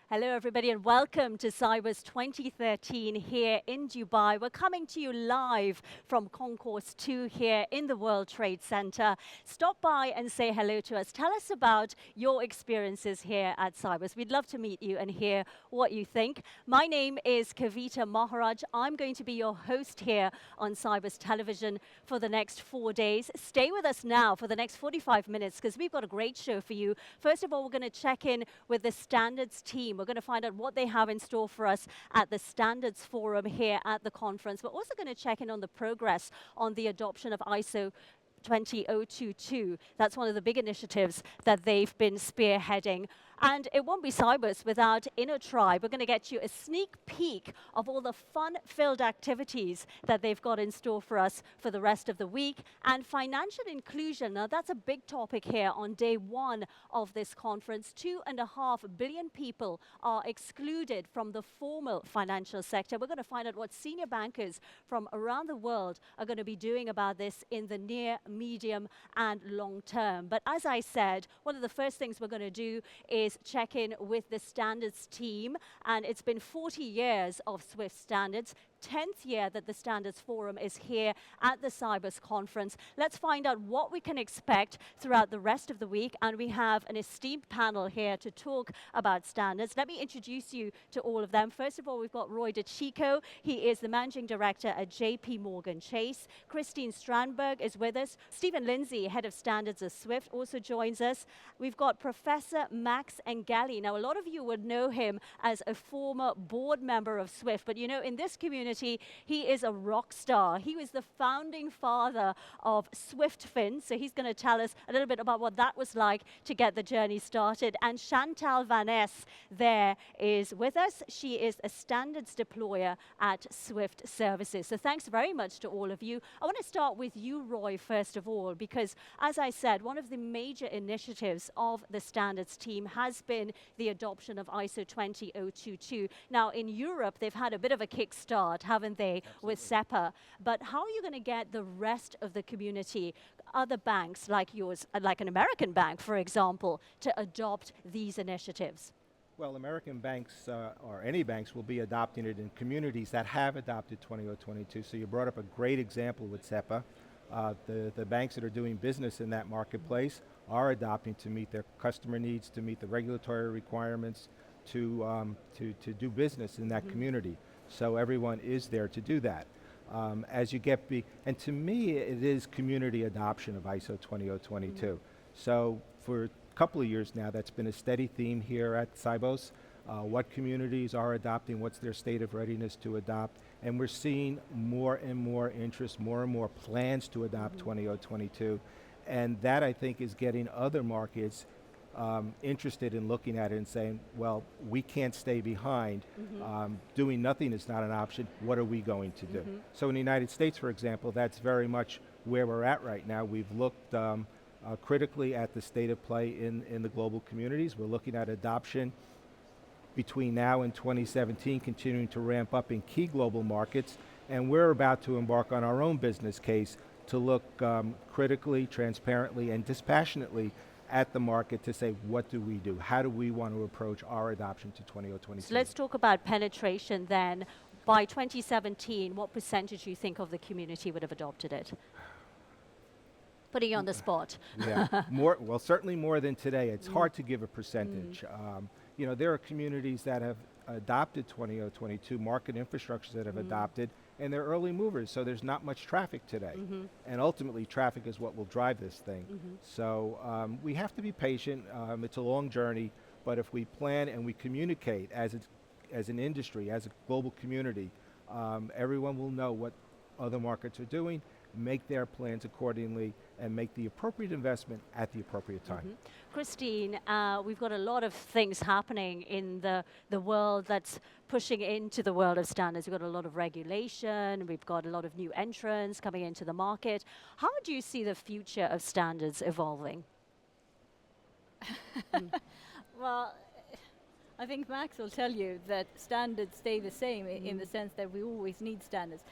Hello, everybody, and welcome to Sibos 2013 here in Dubai. We're coming to you live from Concourse 2 here in the World Trade Center. Stop by and say hello to us. Tell us about your experiences here at Sibos. We'd love to meet you and hear what you think. My name is Kavita Maharaj. I'm going to be your host here on Sibos Television for the next 4 days. Stay with us now for the next 45 minutes because we've got a great show for you. First of all, we're going to check in with the standards team. We're going to find out what they have in store for us at the Standards Forum here at the conference. We're also going to check in on the progress on the adoption of ISO 20022. That's one of the big initiatives that they've been spearheading. And it won't be Sibos without Inner Tribe. We're going to get you a sneak peek of all the fun-filled activities that they've got in store for us for the rest of the week. And financial inclusion, now that's a big topic here on day one of this conference. 2.5 billion people are excluded from the formal financial sector. We're going to find out what senior bankers from around the world are going to be doing about this in the near, medium, and long term. But as I said, one of the first things we're going to do is check in with the standards team, and it's been 40 years of Swift standards. 10th year that the Standards Forum is here at the Sibos conference. Let's find out what we can expect throughout the rest of the week, and we have an esteemed panel here to talk about standards. Let me introduce you to all of them. First of all, we've got Roy DeChico. He is the Managing Director at JP Morgan Chase. Christine Strandberg is with us. Stephen Lindsay, Head of Standards of Swift, also joins us. We've got Professor Max Engali. Now, a lot of you would know him as a former board member of Swift, but you know, in this community, he is a rock star. He was the founding father of SwiftFin, so he's going to tell us a little bit about what that was like to get the journey started. And Chantal Van Ness there is with us. She is a standards deployer at Swift Services. So thanks very much to all of you. I want to start with you, Roy, first of all, because as I said, one of the major initiatives of the standards team has been the adoption of ISO 20022. Now, in Europe, they've had a bit of a kickstart, haven't they, with SEPA? But how are you going to get the rest of the community, other banks like yours, like an American bank, for example, to adopt these initiatives? Well, American banks, or any banks, will be adopting it in communities that have adopted 20022. So you brought up a great example with SEPA. The banks that are doing business in that marketplace are adopting to meet their customer needs, to meet the regulatory requirements, to do business in that community. So everyone is there to do that. As you get and to me, it is community adoption of ISO 20022. So for a couple of years now, that's been a steady theme here at Sibos. What communities are adopting, what's their state of readiness to adopt, and we're seeing more and more interest, more and more plans to adopt 20022, and that I think is getting other markets interested in looking at it and saying, well, we can't stay behind. Doing nothing is not an option. What are we going to do? So in the United States, for example, that's very much where we're at right now. We've looked critically at the state of play in the global communities. We're looking at adoption between now and 2017, continuing to ramp up in key global markets, and we're about to embark on our own business case to look critically, transparently, and dispassionately at the market to say, what do we do? How do we want to approach our adoption to 20022? So let's talk about penetration then. By 2017, what percentage do you think of the community would have adopted it? Putting you on the spot. Yeah, well, certainly more than today. It's hard to give a percentage. You know, there are communities that have adopted 20022, market infrastructures that have adopted, and they're early movers, so there's not much traffic today. And ultimately, traffic is what will drive this thing. So we have to be patient. It's a long journey, but if we plan and we communicate as an industry, as a global community, everyone will know what other markets are doing, make their plans accordingly, and make the appropriate investment at the appropriate time. Christine, we've got a lot of things happening in the world that's pushing into the world of standards. We've got a lot of regulation, we've got a lot of new entrants coming into the market. How do you see the future of standards evolving? Well, I think Max will tell you that standards stay the same in the sense that we always need standards.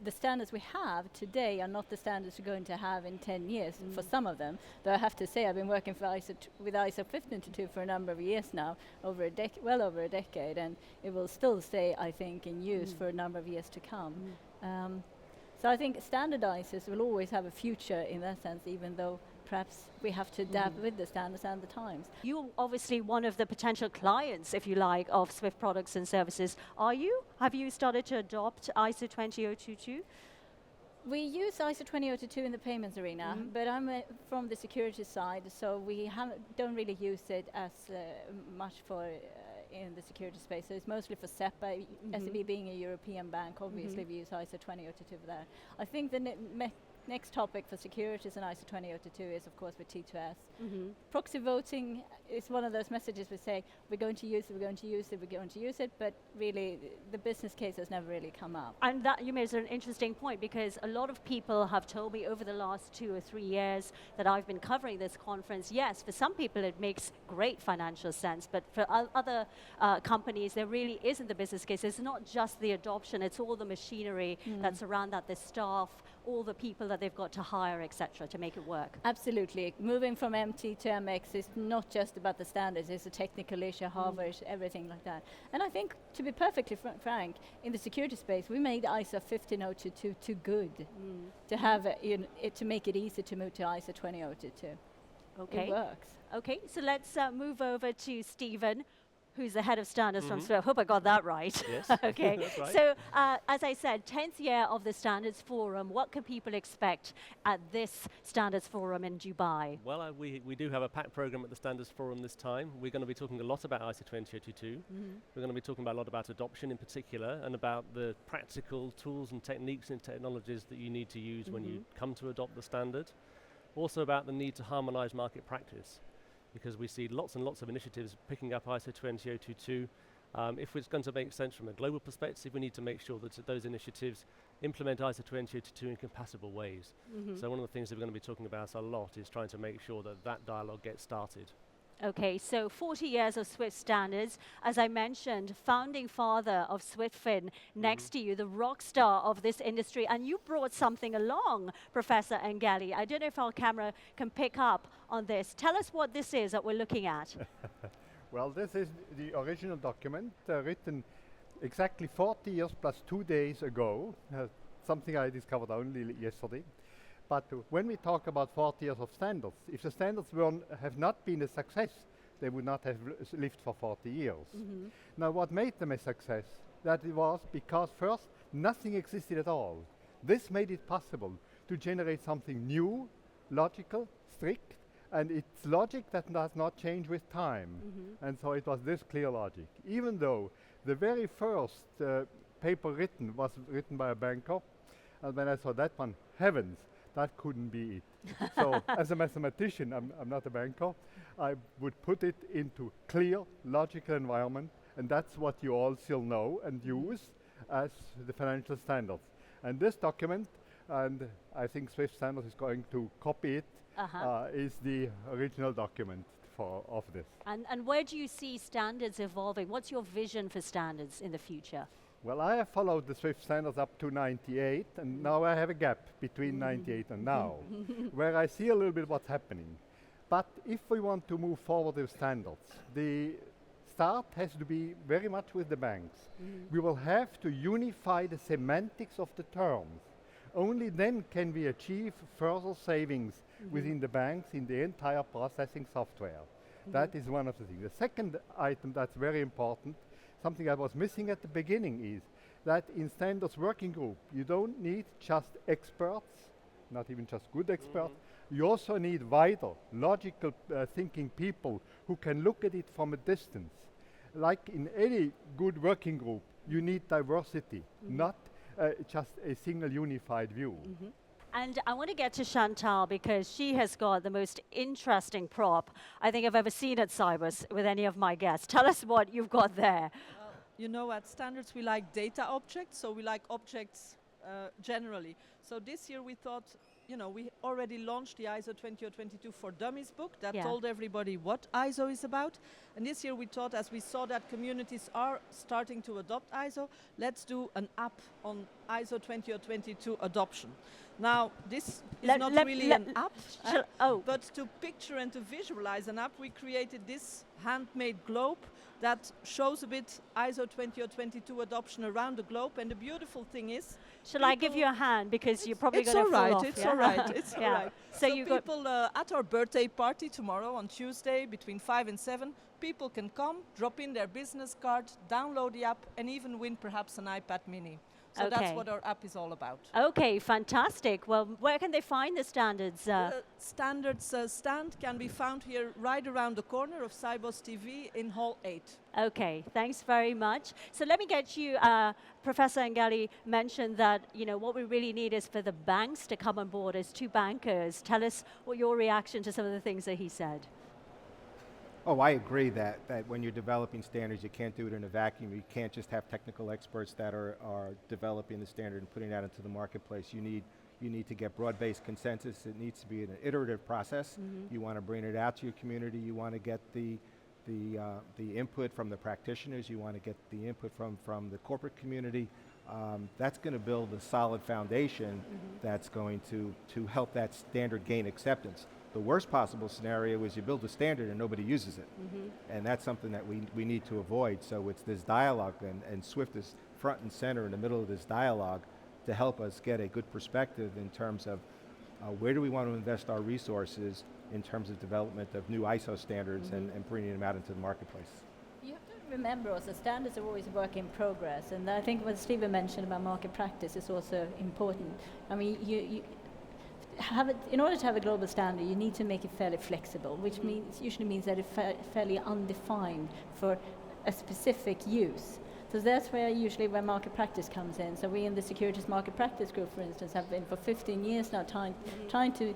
The standards we have today are not the standards we're going to have in 10 years for some of them. Though I have to say I've been working for with ISO 152 for a number of years now, well over a decade, and it will still stay, I think, in use for a number of years to come. So I think standardizers will always have a future in that sense, even though perhaps we have to adapt with the standards and the times. You're obviously one of the potential clients, if you like, of Swift products and services. Are you? Have you started to adopt ISO 20022? We use ISO 20022 in the payments arena, but I'm from the security side, so we don't really use it as much for in the security space. So it's mostly for SEPA. SEB being a European bank, obviously we use ISO 20022 for that. I think the next topic for securities and ISO 20022 is, of course, with T2S. Proxy voting is one of those messages we say, we're going to use it, we're going to use it, we're going to use it, but really the business case has never really come up. And that you made an interesting point, because a lot of people have told me over the last 2 or 3 years that I've been covering this conference, yes, for some people it makes great financial sense, but for other companies there really isn't the business case. It's not just the adoption, it's all the machinery that's around that, the staff, all the people that they've got to hire, etc., to make it work. Absolutely. Moving from MT to MX is not just about the standards, it's a technical issue, hardware, everything like that. And I think, to be perfectly frank, in the security space, we made ISO 15022 too good to have to make it easy to move to ISO 20022. Okay. It works. Okay, so let's move over to Stephen, who's the head of standards from Swift. I hope I got that right. Yes, okay. that's right. So, as I said, 10th year of the Standards Forum. What can people expect at this Standards Forum in Dubai? Well, we do have a packed program at the Standards Forum this time. We're going to be talking a lot about ISO 20022. We're going to be talking a lot about adoption in particular, and about the practical tools and techniques and technologies that you need to use when you come to adopt the standard. Also about the need to harmonize market practice, because we see lots and lots of initiatives picking up ISO 20022. If it's going to make sense from a global perspective, we need to make sure that those initiatives implement ISO 20022 in compatible ways. So one of the things that we're going to be talking about a lot is trying to make sure that that dialogue gets started. Okay, so 40 years of Swift standards. As I mentioned, founding father of SwiftFin next to you, the rock star of this industry, and you brought something along, Professor Engeli. I don't know if our camera can pick up on this. Tell us what this is that we're looking at. Well, this is the original document written exactly 40 years plus 2 days ago, something I discovered only yesterday. But when we talk about 40 years of standards, if the standards have not been a success, they would not have lived for 40 years. Now, what made them a success? That it was because first, nothing existed at all. This made it possible to generate something new, logical, strict, and it's logic that does not change with time. And so it was this clear logic. Even though the very first paper written was written by a banker, and when I saw that one, heavens, that couldn't be it. So as a mathematician, I'm not a banker, I would put it into clear, logical environment, and that's what you all still know and use as the financial standards. And this document, and I think Swift Standards is going to copy it, is the original document of this. And where do you see standards evolving? What's your vision for standards in the future? Well, I have followed the Swift standards up to 98, and now I have a gap between 98 and now, where I see a little bit what's happening. But if we want to move forward with standards, the start has to be very much with the banks. We will have to unify the semantics of the terms. Only then can we achieve further savings within the banks in the entire processing software. That is one of the things. The second item that's very important, something I was missing at the beginning, is that in standards working group, you don't need just experts, not even just good experts. You also need wider, logical thinking people who can look at it from a distance. Like in any good working group, you need diversity, not just a single unified view. And I want to get to Chantal, because she has got the most interesting prop I think I've ever seen at Sibos with any of my guests. Tell us what you've got there. You know, at standards we like data objects, so we like objects generally. So this year we thought we already launched the ISO 20022 for Dummies book that Yeah. told everybody what ISO is about. And this year we thought, as we saw that communities are starting to adopt ISO, let's do an app on ISO 20022 adoption. Now, this is not really an app, but to picture and to visualize an app, we created this handmade globe that shows a bit ISO 20022 adoption around the globe. And the beautiful thing is, Shall I give you a hand, because you're probably going to fall off? It's all right. It's all right. So you people at our birthday party tomorrow on Tuesday between 5 and 7, people can come, drop in their business card, download the app, and even win perhaps an iPad mini. So that's what our app is all about. Okay, fantastic. Well, where can they find the standards? Standards stand can be found here right around the corner of Sibos TV in Hall 8. Okay, thanks very much. So let me get you, Professor Angali mentioned that, what we really need is for the banks to come on board as two bankers. Tell us what your reaction to some of the things that he said. Oh, I agree that when you're developing standards, you can't do it in a vacuum. You can't just have technical experts that are developing the standard and putting that into the marketplace. You need to get broad-based consensus. It needs to be an iterative process. You want to bring it out to your community. You want to get the input from the practitioners. You want to get the input from the corporate community. That's going to build a solid foundation that's going to help that standard gain acceptance. The worst possible scenario is you build a standard and nobody uses it. And that's something that we need to avoid. So it's this dialogue, and SWIFT is front and center in the middle of this dialogue to help us get a good perspective in terms of where do we want to invest our resources in terms of development of new ISO standards and bringing them out into the marketplace. You have to remember also, standards are always a work in progress, and I think what Stephen mentioned about market practice is also important. I mean, you have it, in order to have a global standard, you need to make it fairly flexible, which usually means that it's fairly undefined for a specific use. So that's where market practice comes in. So we in the Securities Market Practice Group, for instance, have been for 15 years now trying to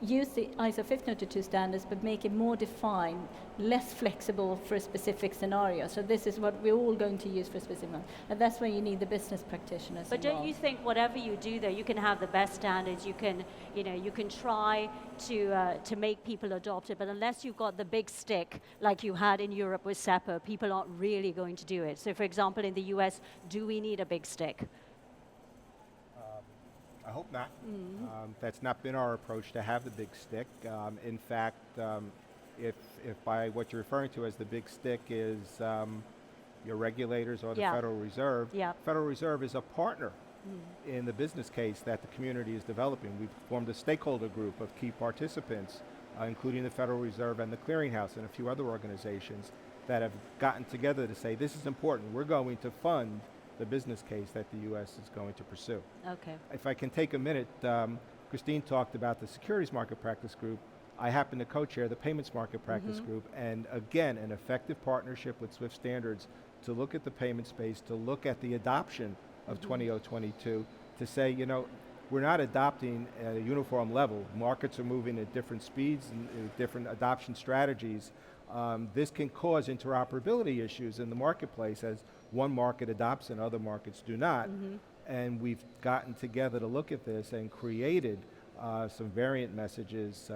use the ISO 15022 standards, but make it more defined, less flexible for a specific scenario. So this is what we're all going to use for a specific one. And that's where you need the business practitioners But involved. don't you think whatever you do there, you can have the best standards, you can try to make people adopt it, but unless you've got the big stick, like you had in Europe with SEPA, people aren't really going to do it. So for example, in the US, do we need a big stick? I hope not. That's not been our approach, to have the big stick. In fact, if by what you're referring to as the big stick is your regulators or the Federal Reserve, Federal Reserve is a partner in the business case that the community is developing. We've formed a stakeholder group of key participants, including the Federal Reserve and the Clearinghouse and a few other organizations that have gotten together to say, this is important. We're going to fund the business case that the U.S. is going to pursue. Okay. If I can take a minute, Christine talked about the Securities Market Practice Group. I happen to co-chair the Payments Market Practice Group, and again, an effective partnership with SWIFT standards to look at the payment space, to look at the adoption of 20022, to say, we're not adopting at a uniform level. Markets are moving at different speeds and different adoption strategies. This can cause interoperability issues in the marketplace as one market adopts and other markets do not. And we've gotten together to look at this and created some variant messages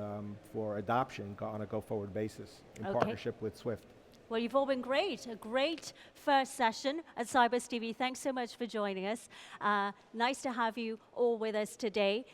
for adoption on a go-forward basis in partnership with SWIFT. Well, you've all been great. A great first session at Sibos TV. Thanks so much for joining us. Nice to have you all with us today.